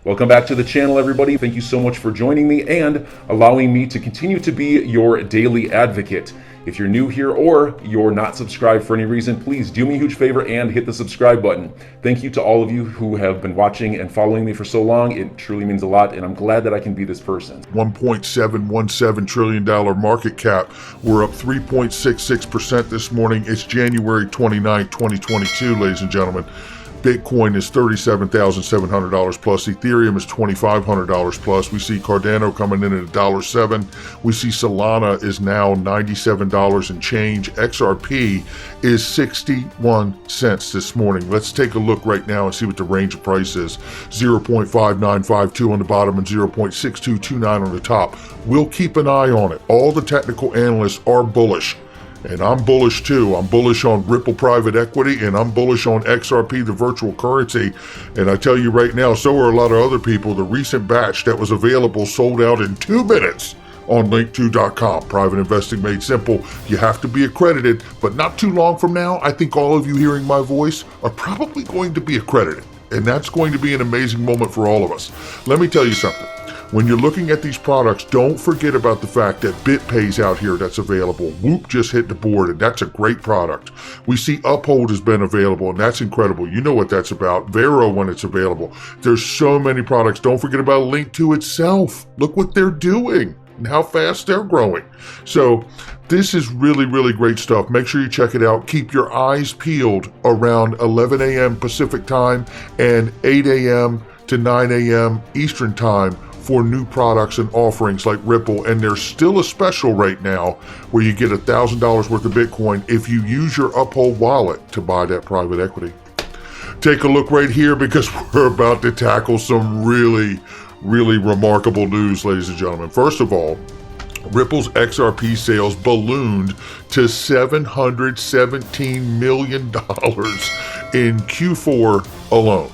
Welcome back to the channel, everybody. Thank you so much for joining me and allowing me to continue to be your daily advocate. If you're new here or you're not subscribed for any reason, please do me a huge favor and hit the subscribe button. Thank you to all of you who have been watching and following me for so long. It truly means a lot, and I'm glad that I can be this person. $1.717 trillion market cap. We're up 3.66% this morning. It's January 29, 2022, ladies and gentlemen. Bitcoin is $37,700 plus. Ethereum is $2,500 plus. We see Cardano coming in at $1.07. We see Solana is now $97 and change. XRP is 61 cents this morning. Let's take a look right now and see what the range of price is. 0.5952 on the bottom and 0.6229 on the top. We'll keep an eye on it. All the technical analysts are bullish. And I'm bullish too. I'm bullish on Ripple private equity, and I'm bullish on XRP, the virtual currency. And I tell you right now, so are a lot of other people. The recent batch that was available sold out in 2 minutes on link2.com. Private investing made simple. You have to be accredited, but not too long from now, I think all of you hearing my voice are probably going to be accredited. And that's going to be an amazing moment for all of us. Let me tell you something. When you're looking at these products, don't forget about the fact that BitPay's out here that's available. Whoop just hit the board, and that's a great product. We see Uphold has been available, and that's incredible. You know what that's about. Vero when it's available. There's so many products. Don't forget about Link2 itself. Look what they're doing and how fast they're growing. So this is really, really great stuff. Make sure you check it out. Keep your eyes peeled around 11 a.m. Pacific time and 8 a.m. to 9 a.m. Eastern time for new products and offerings like Ripple. And there's still a special right now where you get $1,000 worth of Bitcoin if you use your Uphold wallet to buy that private equity. Take a look right here because we're about to tackle some really, really remarkable news, ladies and gentlemen. First of all, Ripple's XRP sales ballooned to $717 million in Q4 alone.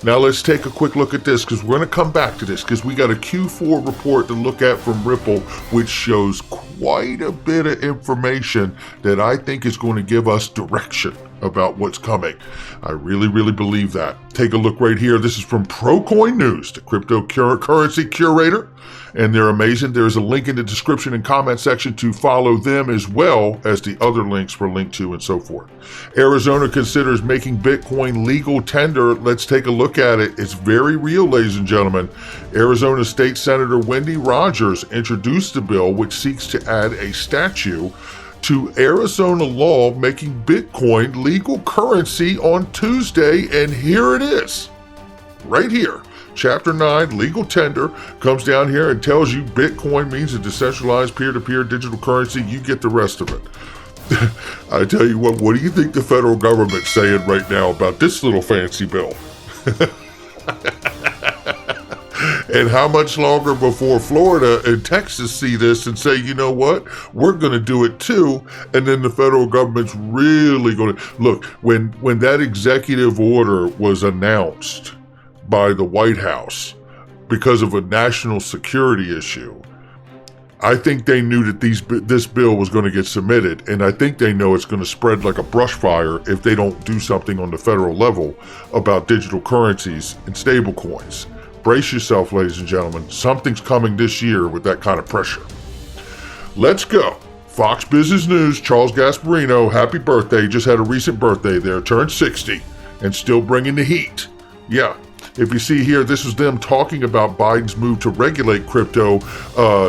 Now let's take a quick look at this because we're going to come back to this because we got a Q4 report to look at from Ripple, which shows quite a bit of information that I think is going to give us direction about what's coming. I really, really believe that. Take a look right here. This is from Procoin News, the cryptocurrency curator, and they're amazing. There's a link in the description and comment section to follow them as well as the other links for Link2 and so forth. Arizona considers making Bitcoin legal tender. Let's take a look at it. It's very real, ladies and gentlemen. Arizona State Senator Wendy Rogers introduced the bill which seeks to add a statute to Arizona law making Bitcoin legal currency on Tuesday, and here it is, right here. Chapter 9, legal tender, comes down here and tells you Bitcoin means a decentralized peer-to-peer digital currency. You get the rest of it. I tell you what do you think the federal government's saying right now about this little fancy bill? And how much longer before Florida and Texas see this and say, you know what, we're going to do it too. And then the federal government's really going to look. When that executive order was announced by the White House because of a national security issue, I think they knew that this bill was going to get submitted, and I think they know it's going to spread like a brush fire if they don't do something on the federal level about digital currencies and stable coins. Brace yourself, ladies and gentlemen. Something's coming this year with that kind of pressure. Let's go. Fox Business News, Charles Gasparino, happy birthday. Just had a recent birthday there, turned 60 and still bringing the heat. Yeah. If you see here, this is them talking about Biden's move to regulate crypto,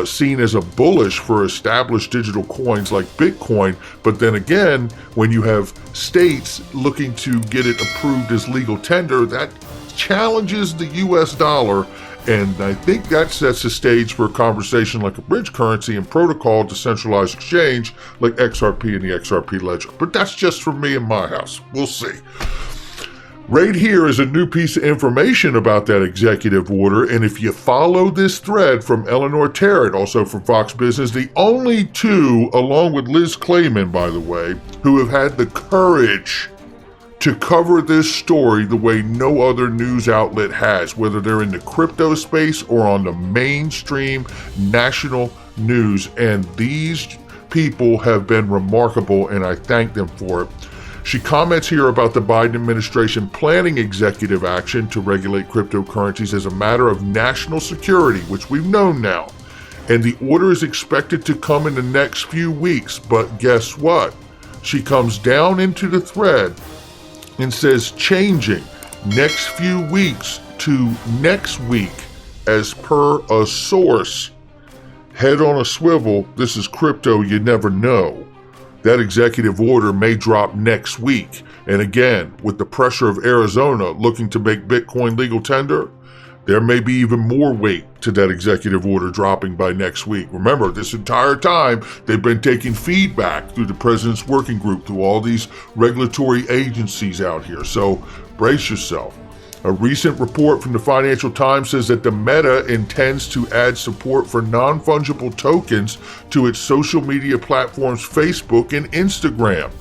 seen as a bullish for established digital coins like Bitcoin. But then again, when you have states looking to get it approved as legal tender, that challenges the US dollar. And I think that sets the stage for a conversation like a bridge currency and protocol decentralized exchange like XRP and the XRP ledger. But that's just for me and my house. We'll see. Right here is a new piece of information about that executive order, and if you follow this thread from Eleanor Terrett, also from Fox Business, the only two, along with Liz Clayman, by the way, who have had the courage to cover this story the way no other news outlet has, whether they're in the crypto space or on the mainstream national news, and these people have been remarkable, and I thank them for it. She comments here about the Biden administration planning executive action to regulate cryptocurrencies as a matter of national security, which we've known now. And the order is expected to come in the next few weeks. But guess what? She comes down into the thread and says changing next few weeks to next week as per a source. Head on a swivel, this is crypto you never know. That executive order may drop next week. And again, with the pressure of Arizona looking to make Bitcoin legal tender, there may be even more weight to that executive order dropping by next week. Remember, this entire time, they've been taking feedback through the president's working group, through all these regulatory agencies out here. So brace yourself. A recent report from the Financial Times says that the Meta intends to add support for non-fungible tokens to its social media platforms Facebook and Instagram.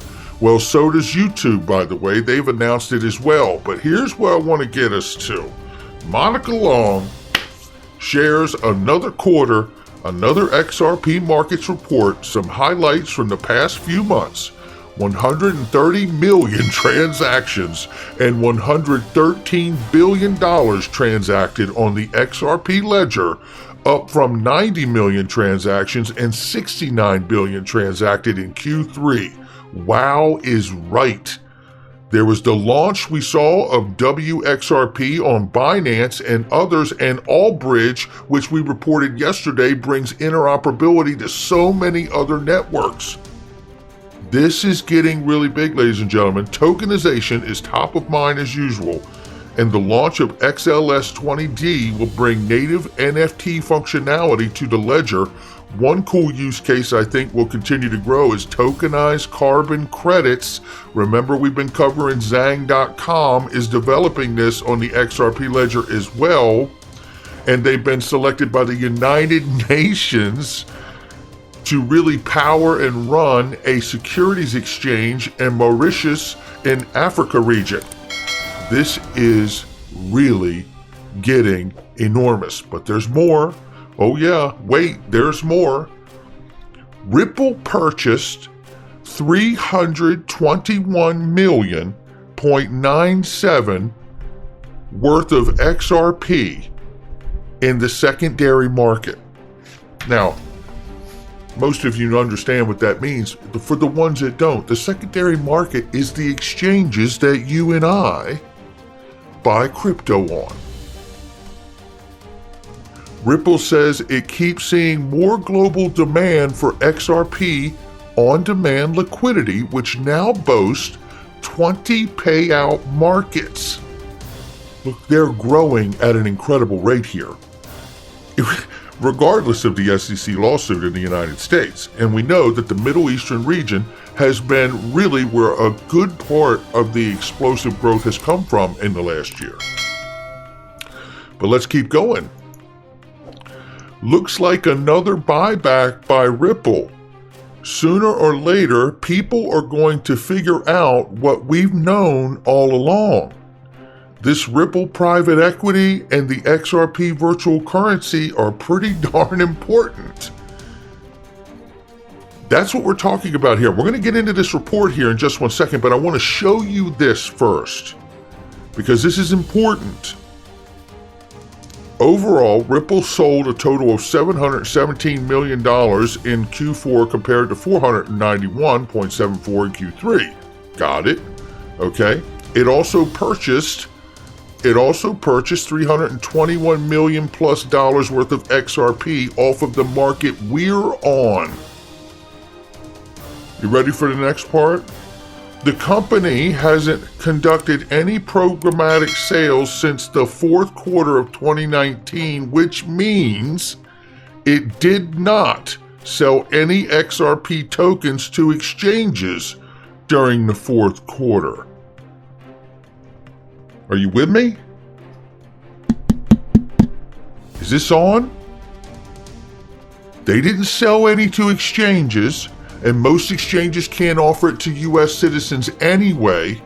Well, so does YouTube, by the way. They've announced it as well. But here's where I want to get us to. Monica Long shares another quarter, another XRP markets report, some highlights from the past few months. 130 million transactions and $113 billion transacted on the XRP ledger, up from 90 million transactions and 69 billion transacted in Q3. Wow is right. There was the launch we saw of WXRP on Binance and others, and Allbridge, which we reported yesterday, brings interoperability to so many other networks. This is getting really big, ladies and gentlemen. Tokenization is top of mind as usual, and the launch of XLS20D will bring native NFT functionality to the ledger. One cool use case I think will continue to grow is tokenized carbon credits. Remember, we've been covering Zang.com is developing this on the XRP ledger as well, and they've been selected by the United Nations to really power and run a securities exchange in Mauritius in Africa region. This is really getting enormous, but there's more. Oh yeah, wait, there's more. Ripple purchased 321 million.97 worth of XRP in the secondary market. Now, most of you understand what that means. For the ones that don't, the secondary market is the exchanges that you and I buy crypto on. Ripple says it keeps seeing more global demand for XRP on-demand liquidity, which now boasts 20 payout markets. Look, they're growing at an incredible rate here, regardless of the SEC lawsuit in the United States. And we know that the Middle Eastern region has been really where a good part of the explosive growth has come from in the last year. But let's keep going. Looks like another buyback by Ripple. Sooner or later, people are going to figure out what we've known all along. This Ripple private equity and the XRP virtual currency are pretty darn important. That's what we're talking about here. We're going to get into this report here in just one second, but I want to show you this first because this is important. Overall, Ripple sold a total of $717 million in Q4 compared to $491.74 in Q3. Got it? Okay. It also purchased $321 million plus worth of XRP off of the market we're on. You ready for the next part? The company hasn't conducted any programmatic sales since the fourth quarter of 2019, which means it did not sell any XRP tokens to exchanges during the fourth quarter. Are you with me? Is this on? They didn't sell any to exchanges, and most exchanges can't offer it to U.S. citizens anyway,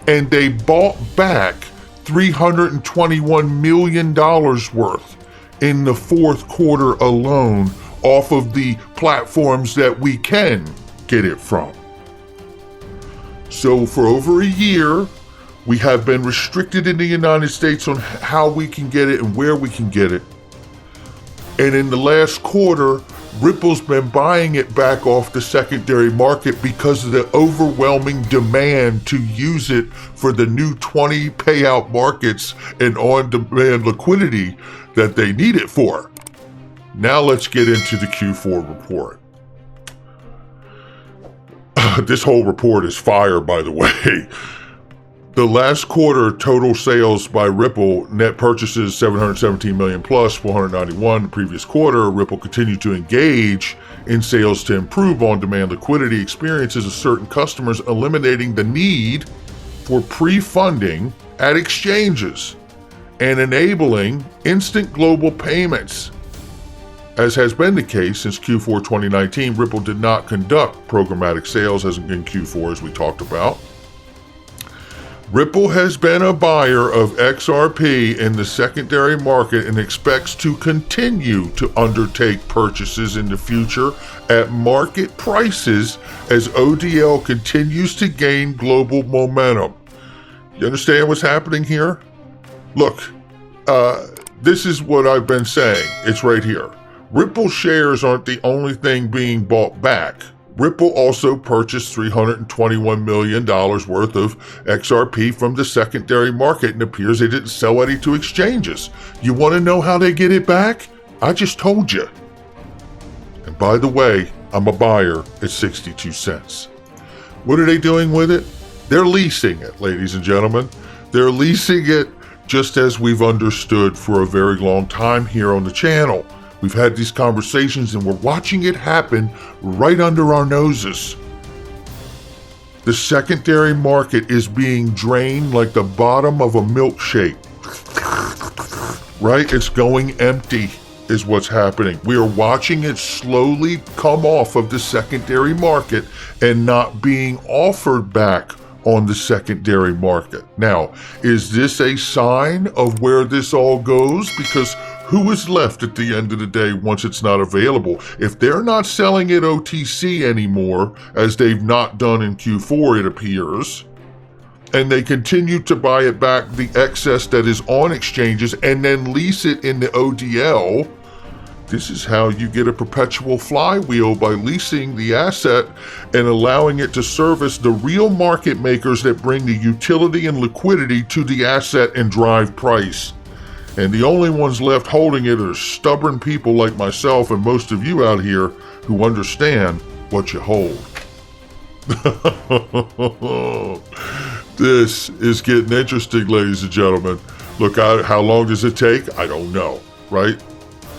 and they bought back $321 million worth in the fourth quarter alone off of the platforms that we can get it from. So for over a year, we have been restricted in the United States on how we can get it and where we can get it. And in the last quarter, Ripple's been buying it back off the secondary market because of the overwhelming demand to use it for the new 20 payout markets and on-demand liquidity that they need it for. Now let's get into the Q4 report. This whole report is fire, by the way. The last quarter total sales by Ripple, net purchases 717 million plus 491 the previous quarter. Ripple continued to engage in sales to improve on-demand liquidity experiences of certain customers, eliminating the need for pre-funding at exchanges and enabling instant global payments. As has been the case since Q4 2019, Ripple did not conduct programmatic sales as in Q4 as we talked about. Ripple has been a buyer of XRP in the secondary market and expects to continue to undertake purchases in the future at market prices as ODL continues to gain global momentum. You understand what's happening here? Look, this is what I've been saying. It's right here. Ripple shares aren't the only thing being bought back. Ripple also purchased $321 million worth of XRP from the secondary market, and appears they didn't sell any to exchanges. You want to know how they get it back? I just told you. And by the way, I'm a buyer at 62 cents. What are they doing with it? They're leasing it, ladies and gentlemen. They're leasing it just as we've understood for a very long time here on the channel. We've had these conversations and we're watching it happen right under our noses. The secondary market is being drained like the bottom of a milkshake. Right? It's going empty is what's happening. We are watching it slowly come off of the secondary market and not being offered back on the secondary market. Now, is this a sign of where this all goes? Because who is left at the end of the day once it's not available? If they're not selling it OTC anymore, as they've not done in Q4, it appears, and they continue to buy it back, the excess that is on exchanges, and then lease it in the ODL, this is how you get a perpetual flywheel, by leasing the asset and allowing it to service the real market makers that bring the utility and liquidity to the asset and drive price. And the only ones left holding it are stubborn people like myself and most of you out here who understand what you hold. This is getting interesting, ladies and gentlemen. Look, how long does it take? I don't know, right?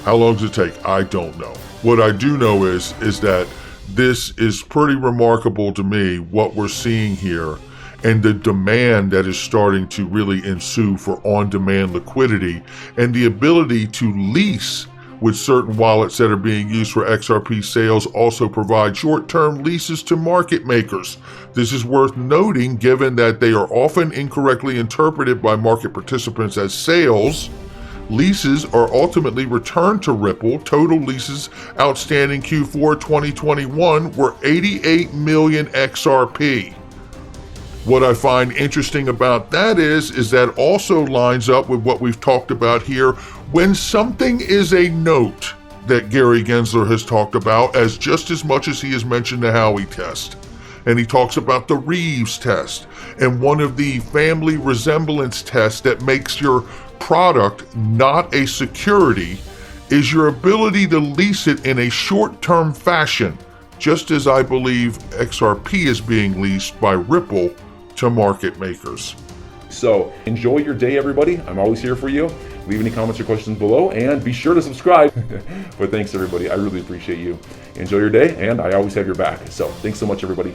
How long does it take? I don't know. What I do know is that this is pretty remarkable to me, what we're seeing here, and the demand that is starting to really ensue for on-demand liquidity, and the ability to lease with certain wallets that are being used for XRP sales also provide short-term leases to market makers. This is worth noting given that they are often incorrectly interpreted by market participants as sales. Leases are ultimately returned to Ripple. Total leases outstanding Q4 2021 were 88 million XRP. What I find interesting about that is that also lines up with what we've talked about here. When something is a note that Gary Gensler has talked about, as just as much as he has mentioned the Howey test, and he talks about the Reeves test, and one of the family resemblance tests that makes your product not a security is your ability to lease it in a short-term fashion, just as I believe XRP is being leased by Ripple to market makers. So enjoy your day, everybody. I'm always here for you. Leave any comments or questions below, and be sure to subscribe. But thanks, everybody. I really appreciate you. Enjoy your day, and I always have your back. So thanks so much, everybody.